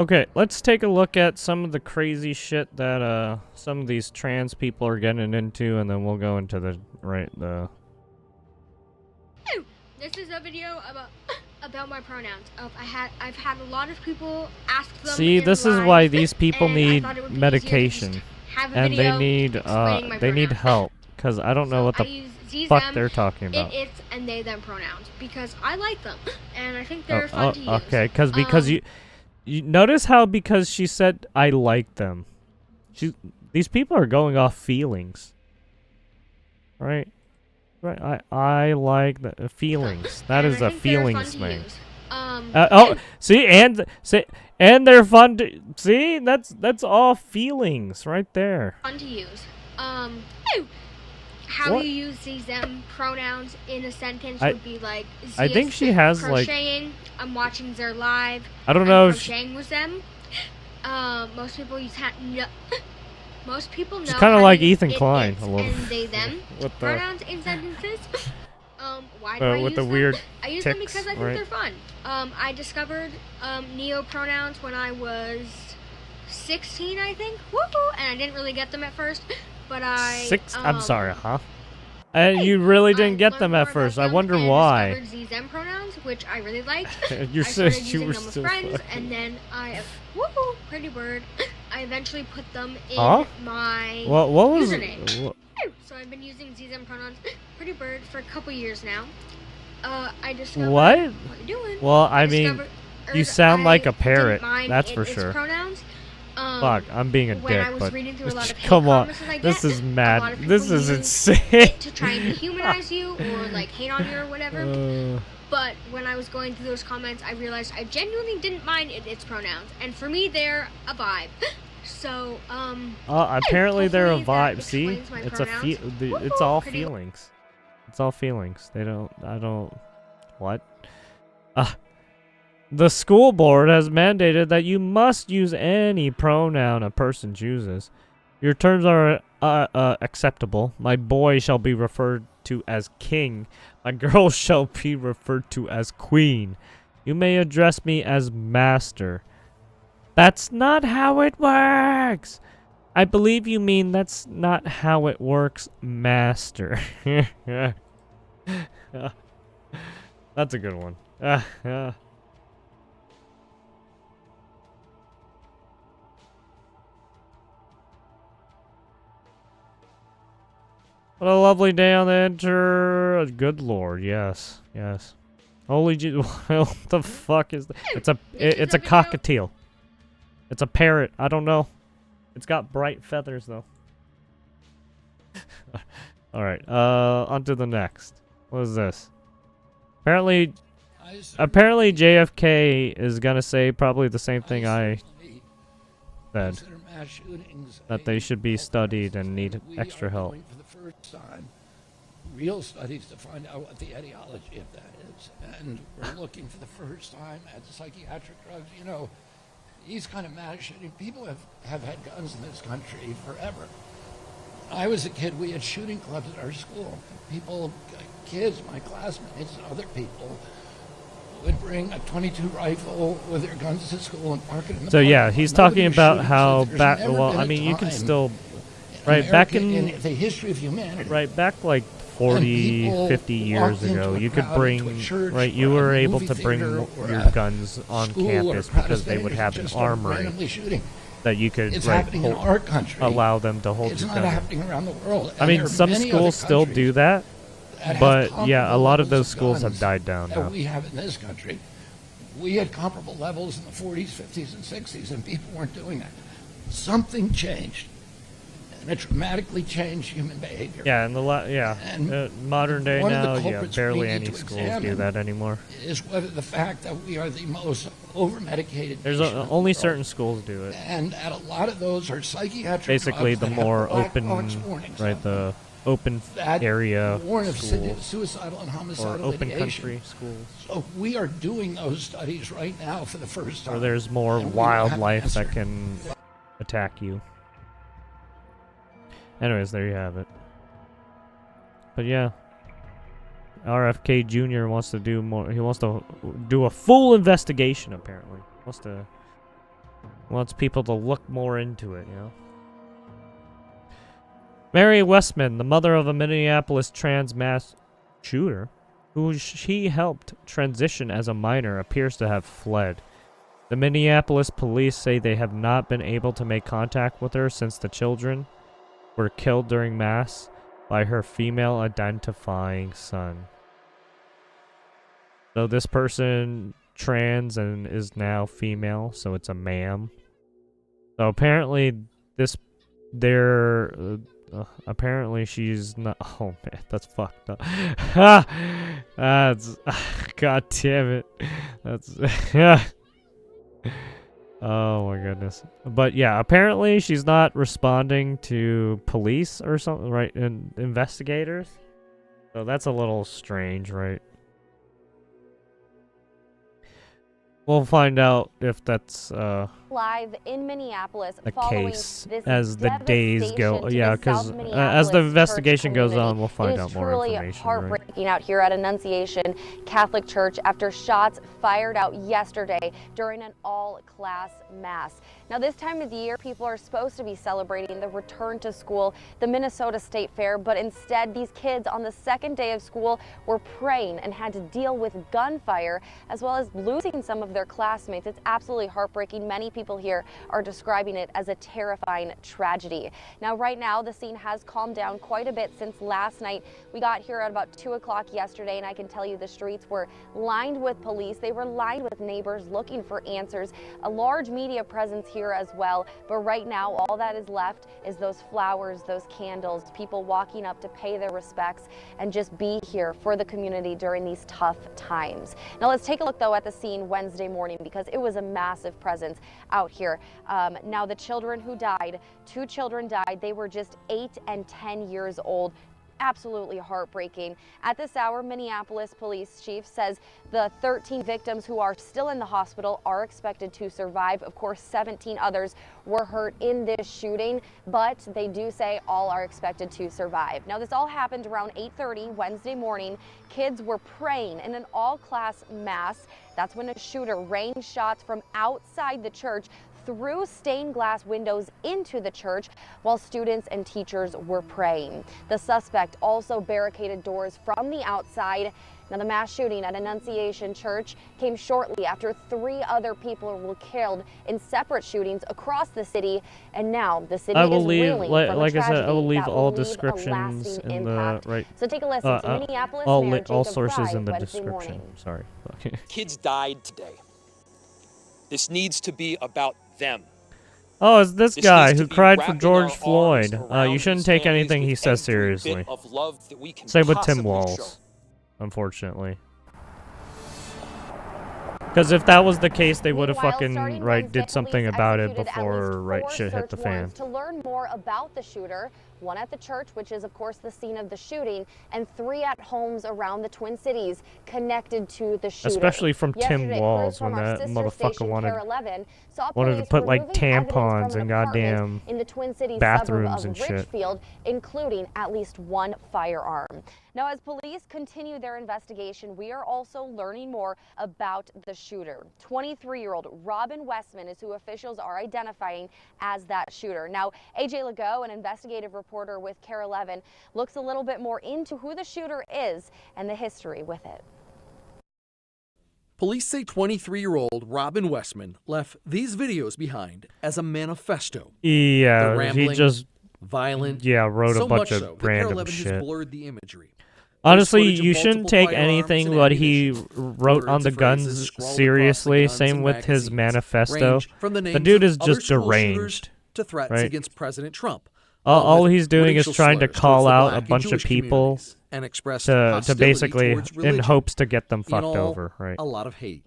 Okay, let's take a look at some of the crazy shit that some of these trans people are getting into, and then we'll go into the This is a video about my pronouns. I've had a lot of people ask them. See, this is why these people need medication, and they need help, because I don't know what the fuck they're talking about. It's and they them pronouns because I like them and I think they're fun to use. Okay, because you notice how because she said I like them. These people are going off feelings. Right? Right. I like the feelings. That is a feelings thing. See, and they're fun to see. That's all feelings right there. Fun to use. How you use these them pronouns in a sentence would be like. I think she has crocheting. like. I'm watching their live. I don't know. Crocheting with them. Most people use most people know. It's kind of like Ethan Klein a little. And they them with pronouns in sentences. Why do I use the them? weird I use ticks, them because I think they're fun. I discovered neo pronouns when I was 16, I think. Woohoo! And I didn't really get them at first, but I'm sorry, huh? And you really didn't get them at first. I wonder why. I discovered them pronouns, which I really liked. You're I started you using were them with still friends, fucking... and then pretty bird. I eventually put them in my what was username. So I've been using them pronouns, pretty bird, for a couple years now. I discovered what you doing? Well, I mean, you sound like a parrot. That's for sure. Pronouns. Fuck, I'm being a dick, but come on, this is mad. This is insane. To try and dehumanize you or like hate on you or whatever. But when I was going through those comments, I realized I genuinely didn't mind its pronouns, and for me, they're a vibe. So, apparently they're a vibe. See, it's all feelings. It's all feelings. I don't. What? The school board has mandated that you must use any pronoun a person chooses. Your terms are acceptable. My boy shall be referred to as king. My girl shall be referred to as queen. You may address me as master. That's not how it works. I believe you mean that's not how it works, master. That's a good one. What a lovely day on the enter. Good lord, yes, yes. Holy what the fuck is that? It's a cockatiel. It's a parrot. I don't know. It's got bright feathers though. All right. On to the next. What is this? Apparently JFK is gonna say probably the same thing I said. That they should be studied and need extra help. Real studies to find out what the etiology of that is, and we're looking for the first time at psychiatric drugs. You know, these kind of mass shooting, people have had guns in this country forever. I was a kid, we had shooting clubs at our school. People, kids, my classmates and other people would bring a .22 rifle with their guns to school and park it in the park. Yeah, he's talking about how back, well, I mean, you can still, right, back in the history of humanity. Right, back like 40, 50 years ago, you could bring, right, you were able to bring your guns on campus because they would have an armory that you could, allow them to hold your gun. It's not happening around the world. I mean, some schools still do that, but yeah, a lot of those schools have died down now. We have in this country. We had comparable levels in the 40s, 50s, and 60s, and people weren't doing that. Something changed. And it dramatically changed human behavior. Yeah, and modern day now, yeah, barely any schools do that anymore. Is whether the fact that we are the most over-medicated. There's only certain schools do it. And at a lot of those are psychiatric. Basically, the more open, right, the open area schools, suicidal and homicidal or open ideation. Country schools. So we are doing those studies right now for the first time. Or there's more wildlife that can attack you. Anyways, there you have it. But yeah, RFK Jr. wants to do more. He wants to do a full investigation. Apparently, wants to Wants people to look more into it, you know? Mary Westman, the mother of a Minneapolis trans mass shooter, who she helped transition as a minor, appears to have fled. The Minneapolis police say they have not been able to make contact with her since the children were killed during mass by her female identifying son. So this person trans and is now female, so it's a ma'am. So apparently apparently she's not. Oh man, that's fucked up. That's god damn it. That's yeah. Oh my goodness. But yeah, apparently she's not responding to police or something, right? And investigators. So that's a little strange, right? We'll find out if that's live in Minneapolis the following case this as the days go. devastation to Yeah, the because South as Minneapolis the investigation church goes community. on, we'll find out more information. It is truly Right? heartbreaking out here at Annunciation Catholic Church after shots fired out yesterday during an all-class mass. Now, this time of the year, people are supposed to be celebrating the return to school, the Minnesota State Fair, but instead, these kids on the second day of school were praying and had to deal with gunfire, as well as losing some of their classmates. It's absolutely heartbreaking. Many people here are describing it as a terrifying tragedy. Now, right now, the scene has calmed down quite a bit since last night. We got here at about 2 o'clock yesterday, and I can tell you the streets were lined with police. They were lined with neighbors looking for answers. A large media presence here as well. But right now, all that is left is those flowers, those candles, people walking up to pay their respects and just be here for the community during these tough times. Now, let's take a look, though, at the scene Wednesday morning, because it was a massive presence out here. Now, the children who died, 2 children died. They were just 8 and 10 years old. Absolutely heartbreaking. At this hour, Minneapolis police chief says the 13 victims who are still in the hospital are expected to survive. Of course, 17 others were hurt in this shooting, but they do say all are expected to survive. Now, this all happened around 8:30 Wednesday morning. Kids were praying in an all-class mass. That's when a shooter rained shots from outside the church through stained glass windows into the church while students and teachers were praying. The suspect also barricaded doors from the outside. Now, the mass shooting at Annunciation Church came shortly after 3 other people were killed in separate shootings across the city, and now the city is reeling from a like I said, I will tragedy leave that all leave a descriptions lasting in impact. the right. So take a listen to Minneapolis all Mayor all Jacob sources Frey in the Wednesday description. morning. Sorry. Kids died today. This needs to be about them. Oh, it's this This guy needs who to be cried for wrapping George our arms Floyd. around You shouldn't these take families anything he with says every bit seriously. of love that we can Same with Tim possibly Walz, show. unfortunately. Because if that was the case, they would have Meanwhile, fucking starting did Wednesday, something police about it executed at before least 4 shit hit the search fan. warrants to learn more about the shooter. 1 at the church, which is of course the scene of the shooting, and 3 at homes around the Twin Cities connected to the shooter. Especially from Tim Yesterday, Walz, crews from when our that sister motherfucker station, wanted KARE 11, saw to police put like removing evidence from tampons an in apartment goddamn in the Twin Cities bathrooms suburb and of shit. Richfield, including at least 1 firearm. Now, as police continue their investigation, we are also learning more about the shooter. 23-year-old Robin Westman is who officials are identifying as that shooter. Now, AJ Legault, an investigative reporter with KARE 11, looks a little bit more into who the shooter is and the history with it. Police say 23-year-old Robin Westman left these videos behind as a manifesto. Yeah, They're he rambling, just violent, wrote so a bunch much of so that random KARE 11 shit. has blurred the imagery. Honestly, footage of you shouldn't multiple take firearms anything and what he ammunition. wrote on Words the and phrases guns scrawled across the seriously. guns Same and with his magazines manifesto. range from the The names dude of is other just school shooters deranged. to threats right? against President Trump. All with he's doing is racial trying to slurs call towards the out a black and bunch of Jewish people communities and expressed to hostility basically, towards in religion. hopes to get them In fucked all, over, right? A lot of hate.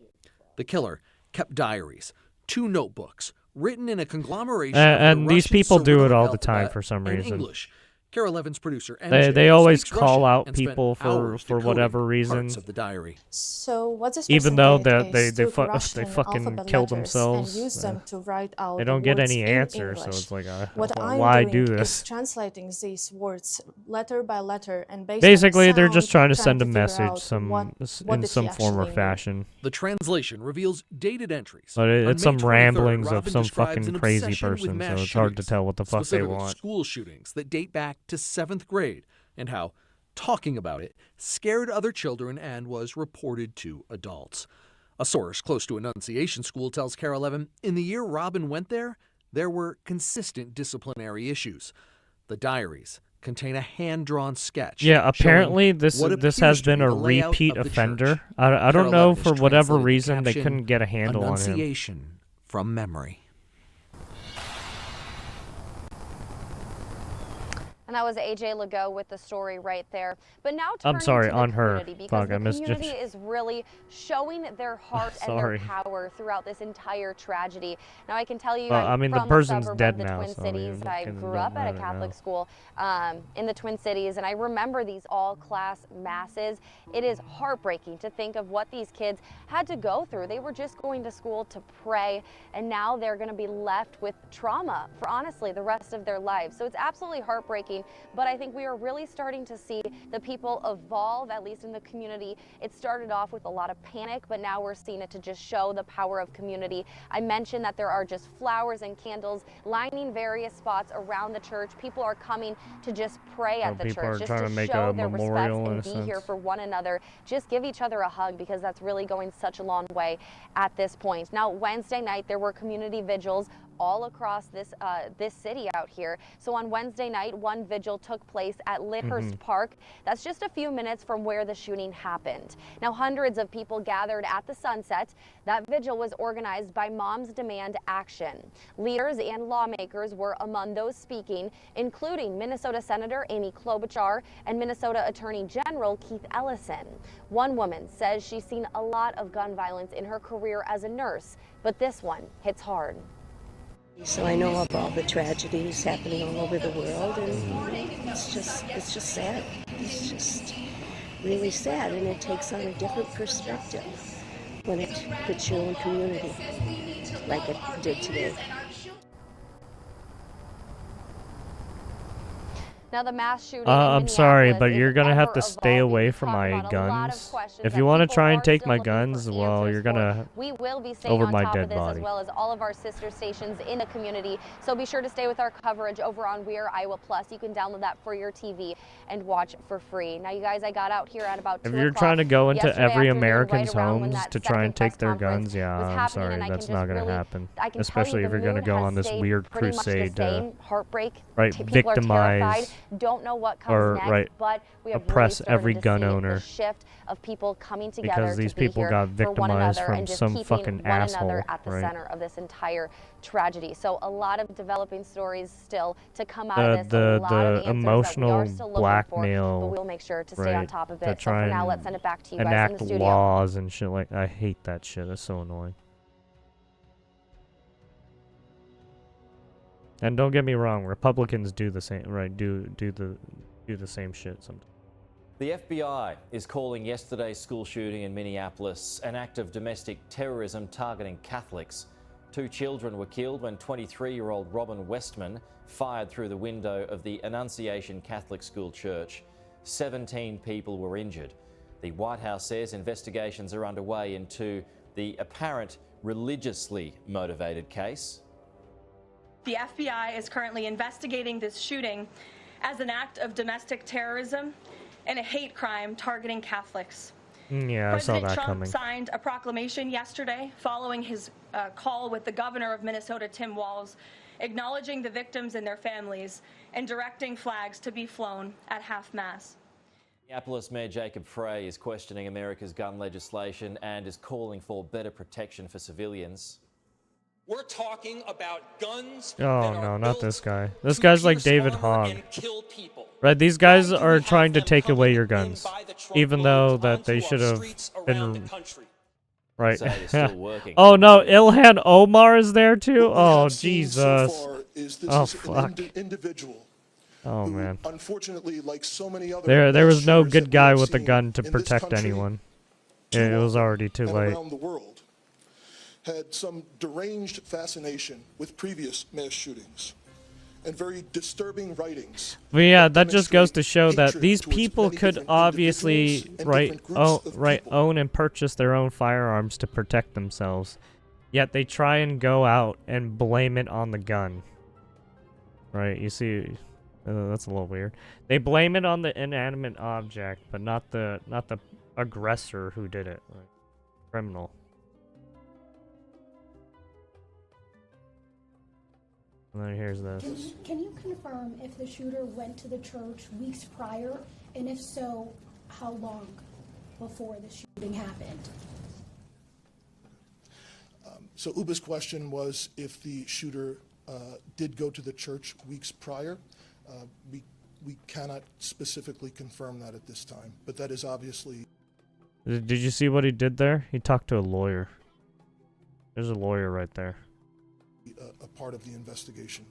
The killer kept diaries, 2 notebooks, written in a conglomeration of And the these Russian people do it Cyrillic all the time alphabet for some and reason. English, Carol Evans, producer, They always speaks call Russian out and spent people for hours whatever decoding reason. parts of the diary. So what this Even person though did they is took they Russian fucking alphabet kill letters themselves. and used them to write out They the don't get words any in answers, so English. it's like, What I'm why doing do is this? translating these words letter by letter, and based Basically, on the they're sound, just trying to send a figure message out what in did some she form or actually mean. fashion. The translation reveals dated entries. But On it's May some 23rd, ramblings of Robin some describes fucking an crazy obsession with person, so mass it's hard to shootings, tell what the fuck they specifically want. school shootings that date back to 7th grade, and how talking about it scared other children and was reported to adults. A source close to Annunciation School tells Carol Evans in the year Robin went there were consistent disciplinary issues. The diaries contain a hand-drawn sketch. Yeah, apparently showing this what appears has to been be a the layout repeat of the offender. church. I don't Carol know, Evans for whatever translated the reason they caption, couldn't get a handle on him. Annunciation from memory. And that was AJ Legault with the story right there. But now I'm turning sorry, to the on her. community, because Fuck, I the missed community it. is really showing their heart and Sorry. their power throughout this entire tragedy. Now I can tell you, Well, I I'm mean, the from person's a suburb dead of the now, Twin so I mean, Cities. I fucking grew don't up at a matter Catholic now. school in the Twin Cities, and I remember these all-class masses. It is heartbreaking to think of what these kids had to go through. They were just going to school to pray, and now they're going to be left with trauma for, honestly, the rest of their lives. So it's absolutely heartbreaking, but I think we are really starting to see the people evolve, at least in the community. It started off with a lot of panic, but now we're seeing it to just show the power of community. I mentioned that there are just flowers and candles lining various spots around the church. People are coming to just pray at the people church, are just trying to to make show a their memorial respects in and a be here sense. for one another. Just give each other a hug, because that's really going such a long way at this point. Now, Wednesday night, there were community vigils all across this city out here. So on Wednesday night, one vigil took place at Lyndhurst Park. That's just a few minutes from where the shooting happened. Now, hundreds of people gathered at the Sunset. That vigil was organized by Moms Demand Action. Leaders and lawmakers were among those speaking, including Minnesota Senator Amy Klobuchar and Minnesota Attorney General Keith Ellison. One woman says she's seen a lot of gun violence in her career as a nurse, but this one hits hard. So I know of all the tragedies happening all over the world, and it's just sad. It's just really sad, and it takes on a different perspective when it hits your own community, like it did today. Now, the mass shooting I'm sorry, in but you're gonna have to Minneapolis stay is away ever from evolving. my We've talked about a lot of guns. questions If that you want to people try are and take still my looking for guns, well, answers you're for. gonna We will be staying over on my top dead of this, body. as well as all of our sister stations in the community. So be sure to stay with our coverage over on We Are Iowa Plus. You can download that for your TV and watch for free. Now, you guys, I got out here at about 2 If you're o'clock trying to go into yesterday every afternoon, American's right around when homes that to try and second take their press conference guns, yeah, was I'm happening, sorry, and I that's can not just gonna really, happen. I can Especially tell you if the you're gonna mood go has on this stayed weird pretty much the crusade same. Heartbreak. right, People are terrified, victimize don't know what comes or next, right, but we have oppress really started every to gun see owner. the shift of people coming together because these to be people here got for one victimized another from and just some keeping fucking one asshole, another at the right? center of this entire tragedy. So a lot of developing stories still to come out of this. A lot of The answers that we emotional are still looking for, blackmail, but we'll make sure to stay on right, top of to it. So try for now, and let's send it back to you guys in enact the studio. laws and shit like. I hate that shit. It's so annoying. And don't get me wrong, Republicans do the same, right? Do the same shit sometimes. The FBI is calling yesterday's school shooting in Minneapolis an act of domestic terrorism targeting Catholics. 2 children were killed when 23-year-old Robin Westman fired through the window of the Annunciation Catholic School Church. 17 people were injured. The White House says investigations are underway into the apparent religiously motivated case. The FBI is currently investigating this shooting as an act of domestic terrorism and a hate crime targeting Catholics. Yeah, I saw President that Trump coming. signed a proclamation yesterday following his call with the governor of Minnesota, Tim Walz, acknowledging the victims and their families and directing flags to be flown at half-mast. Minneapolis Mayor Jacob Frey is questioning America's gun legislation and is calling for better protection for civilians. We're talking about guns. Oh no, not this guy. This guy's like David Hogg. People. Right, these guys are trying to take away your guns, even though that they should have been. Right. So they're still working. Oh no, Ilhan Omar is there too. Oh Jesus. Oh fuck. Individual Oh who, man. unfortunately, like so many other There was no shooters good that guy we've with a seen gun to in this protect country anyone. too It was often already too and late. around the world, had some deranged fascination with previous mass shootings and very disturbing writings. But yeah, that just goes to show that these people could obviously own and purchase their own firearms to protect themselves. Yet they try and go out and blame it on the gun. Right, you see, that's a little weird. They blame it on the inanimate object, but not the aggressor who did it. Right? Criminal. And then here's this. Can you confirm if the shooter went to the church weeks prior, and if so, how long before the shooting happened? So Uba's question was if the shooter did go to the church weeks prior. We cannot specifically confirm that at this time, but that is obviously... Did you see what he did there? He talked to a lawyer. There's a lawyer right there. A part of the investigation.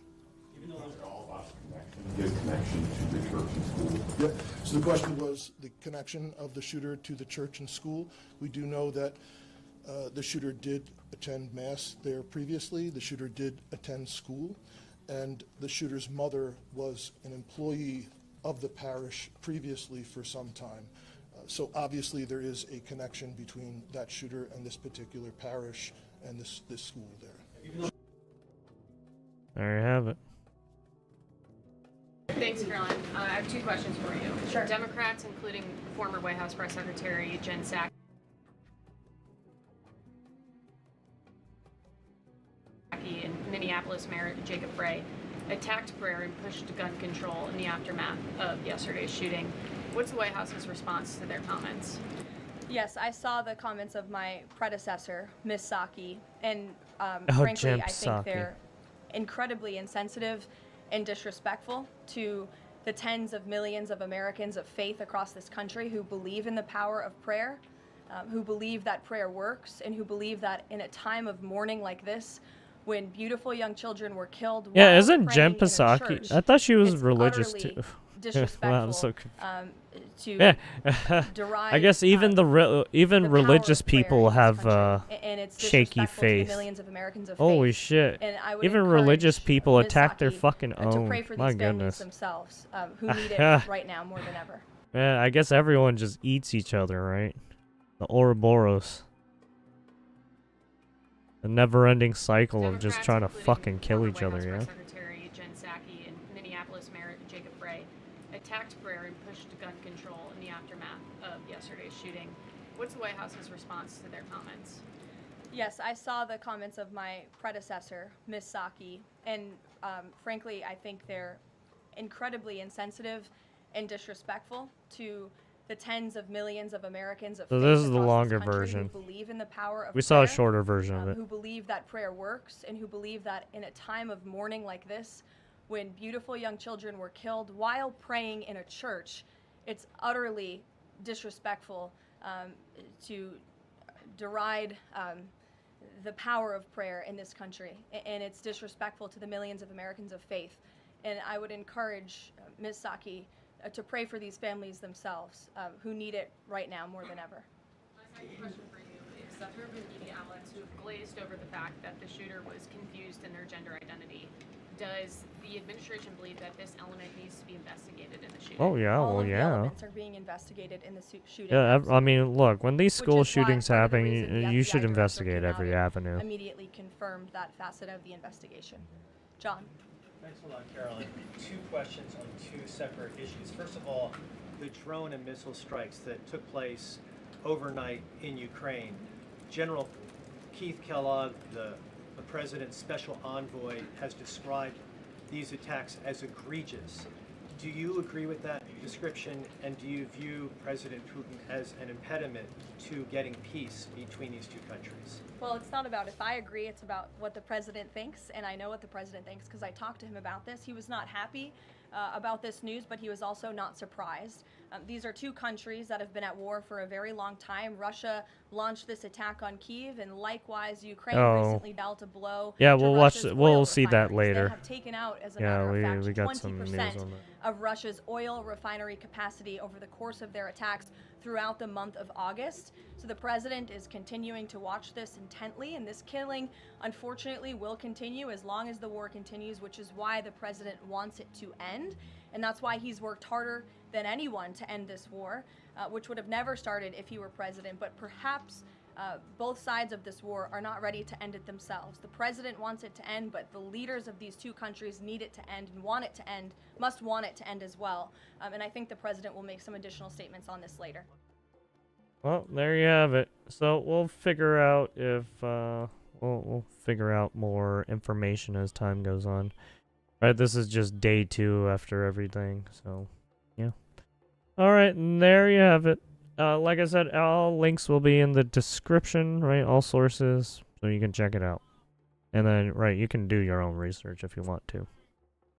Even though they're all about connection to the church and school. Yeah. So the question was the connection of the shooter to the church and school. We do know that the shooter did attend mass there previously. The shooter did attend school, and the shooter's mother was an employee of the parish previously for some time. So obviously there is a connection between that shooter and this particular parish and this school there. There you have it. Thanks, Karoline. I have two questions for you. Sure. Democrats, including former White House Press Secretary Jen Psaki, and Minneapolis Mayor Jacob Frey, attacked prayer and pushed gun control in the aftermath of yesterday's shooting. What's the White House's response to their comments? Yes, I saw the comments of my predecessor, Ms. Psaki, and Jim frankly, I think Psaki. they're incredibly insensitive and disrespectful to the tens of millions of Americans of faith across this country who believe in the power of prayer, who believe that prayer works, and who believe that in a time of mourning like this, when beautiful young children were killed Yeah, while isn't praying Jen in a Psaki? church, I thought she was it's religious utterly too. disrespectful Wow, I'm so to yeah. derive I guess even even the religious power of prayer people in this have country, and it's shaky disrespectful to the faith. millions of Americans of Holy faith. shit! And I would Even religious encourage people Ms. attack their Psaki, fucking to own. pray for My these families goodness. themselves, who need it right now more than ever. Yeah, I guess everyone just eats each other, right? The Ouroboros. The never-ending cycle of just trying to fucking kill each other, yeah? Secretary Jen Psaki and Minneapolis Mayor Jacob Frey attacked prayer and pushed gun control in the aftermath of yesterday's shooting. What's the White House's response to their comments? Yes, I saw the comments of my predecessor, Ms. Psaki, and frankly, I think they're incredibly insensitive and disrespectful to the tens of millions of Americans of So faith this is the across longer country version. who believe in the power of We saw a prayer, shorter version of it. who believe that prayer works, and who believe that in a time of mourning like this, when beautiful young children were killed while praying in a church, it's utterly disrespectful to deride the power of prayer in this country, and it's disrespectful to the millions of Americans of faith. And I would encourage Ms. Psaki to pray for these families themselves, who need it right now more than ever. My second question for you is that there have been media outlets who have glazed over the fact that the shooter was confused in their gender identity. Does the administration believe that this element needs to be investigated in the shooting? Oh yeah, All well of the yeah. elements are being investigated in the shooting. Yeah, I mean, look, when these Which school is why shootings part of the happen, reason the you FBI should director investigate came out every and avenue. Immediately confirmed that facet of the investigation. John. Thanks a lot, Carolyn. Two questions on two separate issues. First of all, the drone and missile strikes that took place overnight in Ukraine. General Keith Kellogg, the president's special envoy, has described these attacks as egregious. Do you agree with that description, and do you view President Putin as an impediment to getting peace between these two countries? Well, it's not about if I agree, it's about what the president thinks, and I know what the president thinks because I talked to him about this. He was not happy about this news, but he was also not surprised These are two countries that have been at war for a very long time. Russia launched this attack on Kyiv, and likewise, Ukraine recently dealt a blow. Yeah, to we'll Russia's watch. We'll oil see that refineries. later. They have taken out, as a Yeah, matter of fact, we got some news 20% on that. of Russia's oil refinery capacity over the course of their attacks throughout the month of August. So the president is continuing to watch this intently, and this killing, unfortunately, will continue as long as the war continues, which is why the president wants it to end. And that's why he's worked harder than anyone to end this war, which would have never started if he were president. But perhaps both sides of this war are not ready to end it themselves. The president wants it to end, but the leaders of these two countries need it to end and want it to end, must want it to end as well. And I think the president will make some additional statements on this later. Well, there you have it. So we'll figure out if we'll figure out more information as time goes on. Right, this is just day 2 after everything, so yeah. All right, and there you have it. Like I said, all links will be in the description, right? All sources, so you can check it out. And then, right, you can do your own research if you want to.